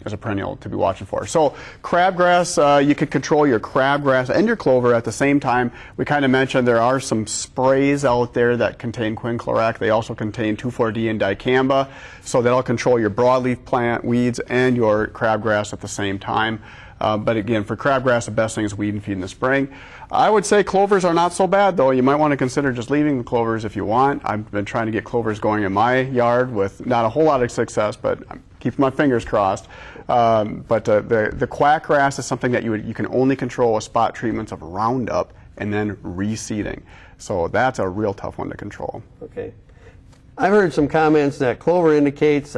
as a perennial to be watching for. So crabgrass, you could control your crabgrass and your clover at the same time. We kind of mentioned there are some sprays out there that contain quinclorac. They also contain 2,4-D and dicamba, so that'll control your broadleaf plant weeds and your crabgrass at the same time. But again, for crabgrass, the best thing is weed and feed in the spring. I would say clovers are not so bad, though. You might want to consider just leaving the clovers if you want. I've been trying to get clovers going in my yard with not a whole lot of success, but I'm keeping my fingers crossed. But the quackgrass is something that you can only control with spot treatments of Roundup and then reseeding. So that's a real tough one to control. Okay. I've heard some comments that clover indicates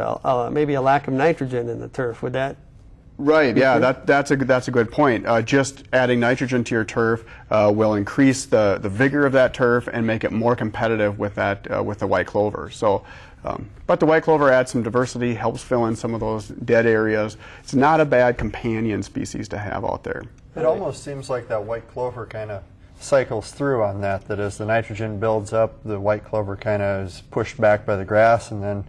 maybe a lack of nitrogen in the turf. Would that? Right, yeah, that's a good point. Just adding nitrogen to your turf will increase the vigor of that turf and make it more competitive with that with the white clover. So, but the white clover adds some diversity, helps fill in some of those dead areas. It's not a bad companion species to have out there. It almost seems like that white clover kind of cycles through on that as the nitrogen builds up, the white clover kind of is pushed back by the grass, and then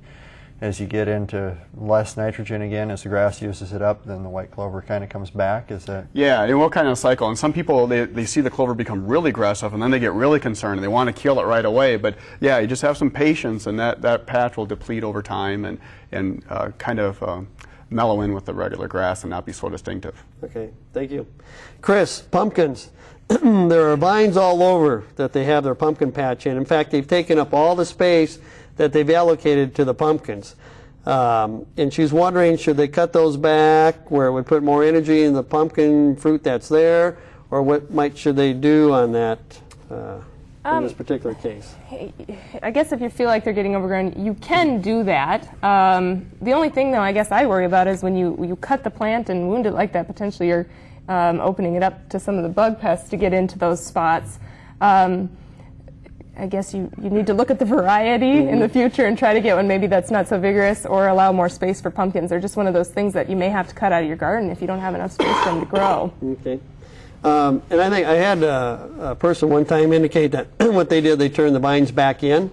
as you get into less nitrogen again, as the grass uses it up, then the white clover kind of comes back. Is that? Yeah, it will kind of cycle. And some people, they see the clover become really aggressive, and then they get really concerned, and they want to kill it right away. But yeah, you just have some patience, and that patch will deplete over time and kind of mellow in with the regular grass and not be so distinctive. Okay, thank you. Chris, pumpkins. There are vines all over that they have their pumpkin patch in. In fact, they've taken up all the space that they've allocated to the pumpkins. And she's wondering, should they cut those back where it would put more energy in the pumpkin fruit that's there, or what should they do on that in this particular case? I guess if you feel like they're getting overgrown, you can do that. The only thing, though, I guess I worry about is when you cut the plant and wound it like that, potentially you're opening it up to some of the bug pests to get into those spots. I guess you need to look at the variety in the future and try to get one maybe that's not so vigorous, or allow more space for pumpkins. They're just one of those things that you may have to cut out of your garden if you don't have enough space for them to grow. Okay. And I think I had a person one time indicate that what they did, they turned the vines back in,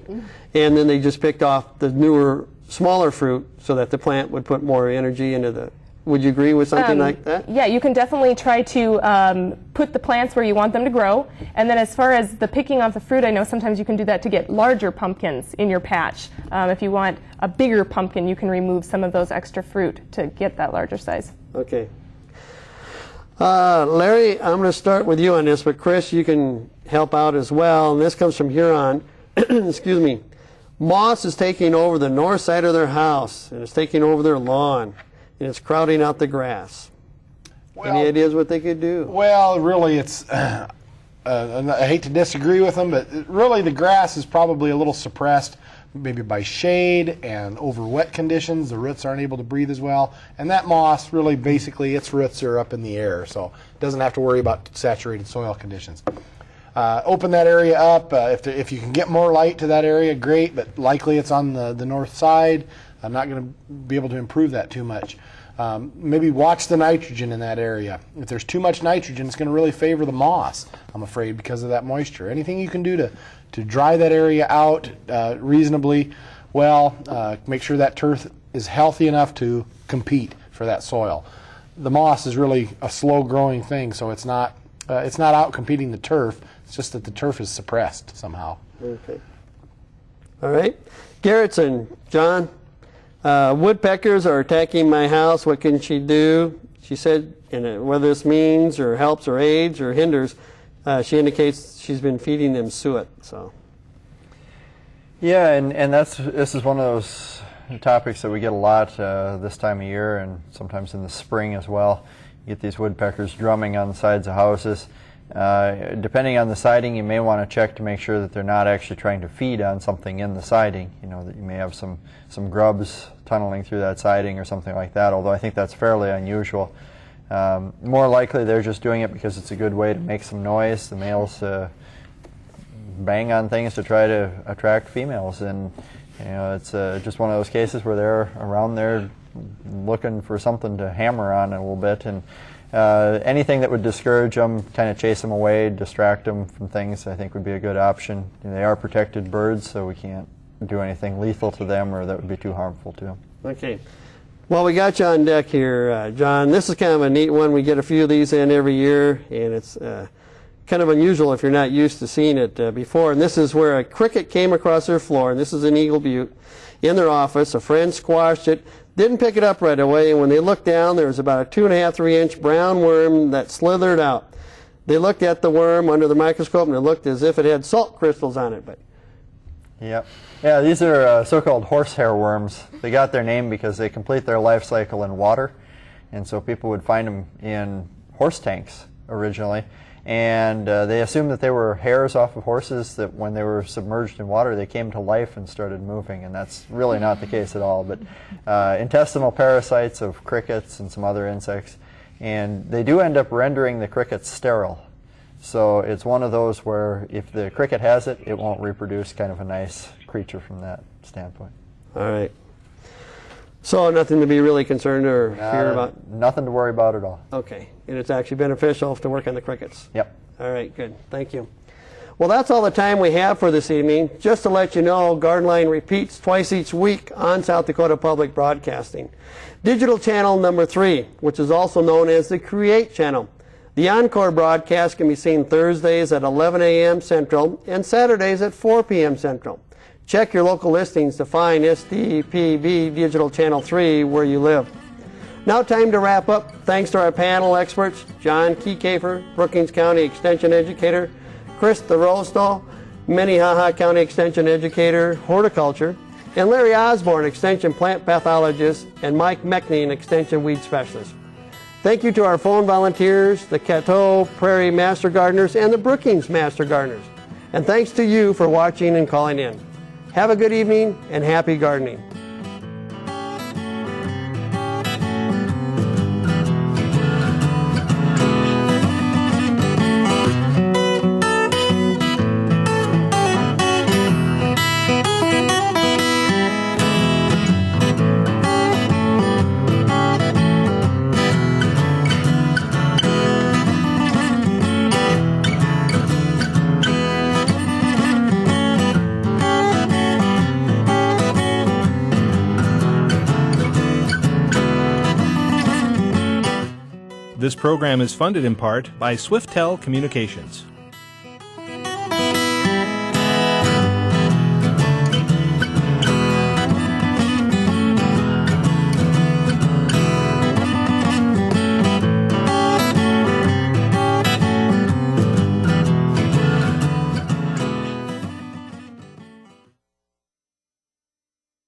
and then they just picked off the newer, smaller fruit so that the plant would put more energy into the... Would you agree with something like that? Yeah, you can definitely try to put the plants where you want them to grow. And then as far as the picking off the fruit, I know sometimes you can do that to get larger pumpkins in your patch. If you want a bigger pumpkin, you can remove some of those extra fruit to get that larger size. Okay. Larry, I'm going to start with you on this, but Chris, you can help out as well. And this comes from Huron. Excuse me. Moss is taking over the north side of their house, and it's taking over their lawn. And it's crowding out the grass. Well, any ideas what they could do? Well, really, it's I hate to disagree with them, but really the grass is probably a little suppressed, maybe by shade and over wet conditions. The roots aren't able to breathe as well. And that moss, really, basically, its roots are up in the air, so it doesn't have to worry about saturated soil conditions. Open that area up. If you can get more light to that area, great, but likely it's on the north side. I'm not going to be able to improve that too much. Maybe watch the nitrogen in that area. If there's too much nitrogen, it's going to really favor the moss, I'm afraid, because of that moisture. Anything you can do to dry that area out reasonably well, make sure that turf is healthy enough to compete for that soil. The moss is really a slow-growing thing, so it's not out competing the turf. It's just that the turf is suppressed somehow. Okay. All right. Garrettson, John. Woodpeckers are attacking my house. What can she do? She said, whether this means or helps or aids or hinders, she indicates she's been feeding them suet. So. Yeah, and this is one of those topics that we get a lot this time of year, and sometimes in the spring as well. You get these woodpeckers drumming on the sides of houses. Depending on the siding, you may want to check to make sure that they're not actually trying to feed on something in the siding. You know, that you may have some grubs tunneling through that siding or something like that, although I think that's fairly unusual. More likely they're just doing it because it's a good way to make some noise. The males bang on things to try to attract females, and you know, it's just one of those cases where they're around there looking for something to hammer on a little bit, and anything that would discourage them, kind of chase them away, distract them from things, I think would be a good option. You know, they are protected birds, so we can't do anything lethal to them or that would be too harmful to them. Okay. Well, we got you on deck here, John. This is kind of a neat one. We get a few of these in every year, and it's kind of unusual if you're not used to seeing it before. And this is where a cricket came across their floor, and this is in Eagle Butte, in their office. A friend squashed it, didn't pick it up right away, and when they looked down, there was about a 2.5, 3-inch brown worm that slithered out. They looked at the worm under the microscope, and it looked as if it had salt crystals on it. But Yep. Yeah, these are so-called horsehair worms. They got their name because they complete their life cycle in water, and so people would find them in horse tanks originally, and they assumed that they were hairs off of horses that when they were submerged in water they came to life and started moving, and that's really not the case at all. But intestinal parasites of crickets and some other insects, and they do end up rendering the crickets sterile. So it's one of those where if the cricket has it, it won't reproduce. Kind of a nice creature from that standpoint. all right. So nothing to be really concerned or fear about? Nothing to worry about at all. Okay. And it's actually beneficial to work on the crickets? Yep. All right, good. Thank you. Well, that's all the time we have for this evening. Just to let you know, Garden Line repeats twice each week on South Dakota Public Broadcasting. Digital channel number 3, which is also known as the Create channel. The encore broadcast can be seen Thursdays at 11 a.m. Central and Saturdays at 4 p.m. Central. Check your local listings to find SDPB Digital Channel 3 where you live. Now time to wrap up. Thanks to our panel experts, John Keycafer, Brookings County Extension Educator, Chris DeRosto, Minnehaha County Extension Educator, Horticulture, and Larry Osborne, Extension Plant Pathologist, and Mike Meckney, Extension Weed Specialist. Thank you to our phone volunteers, the Cateau Prairie Master Gardeners, and the Brookings Master Gardeners. And thanks to you for watching and calling in. Have a good evening and happy gardening. This program is funded in part by Swiftel Communications.